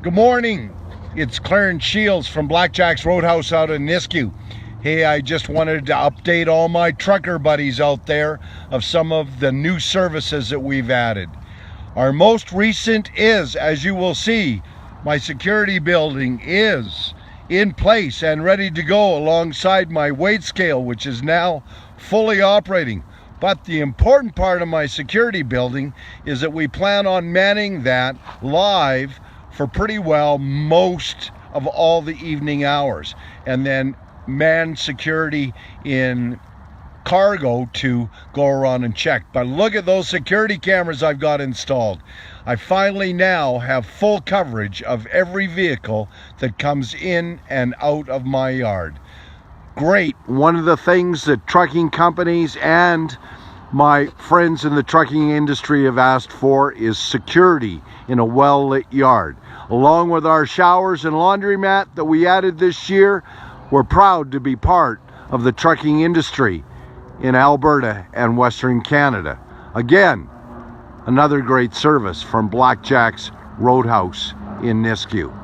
Good morning. It's Clarence Shields from Blackjacks Roadhouse out in Nisku. Hey, I just wanted to update all my trucker buddies out there of some of the new services that we've added. Our most recent is, as you will see, my security building is in place and ready to go alongside my weight scale, which is now fully operating. But the important part of my security building is that we plan on manning that live for pretty well most of all the evening hours, and then man security in cargo to go around and check. But look at those security cameras I've got installed. I finally now have full coverage of every vehicle that comes in and out of my yard. Great. One of the things that trucking companies and my friends in the trucking industry have asked for is security in a well-lit yard. Along with our showers and laundromat that we added this year, we're proud to be part of the trucking industry in Alberta and Western Canada. Again, another great service from Blackjacks Roadhouse in Nisku.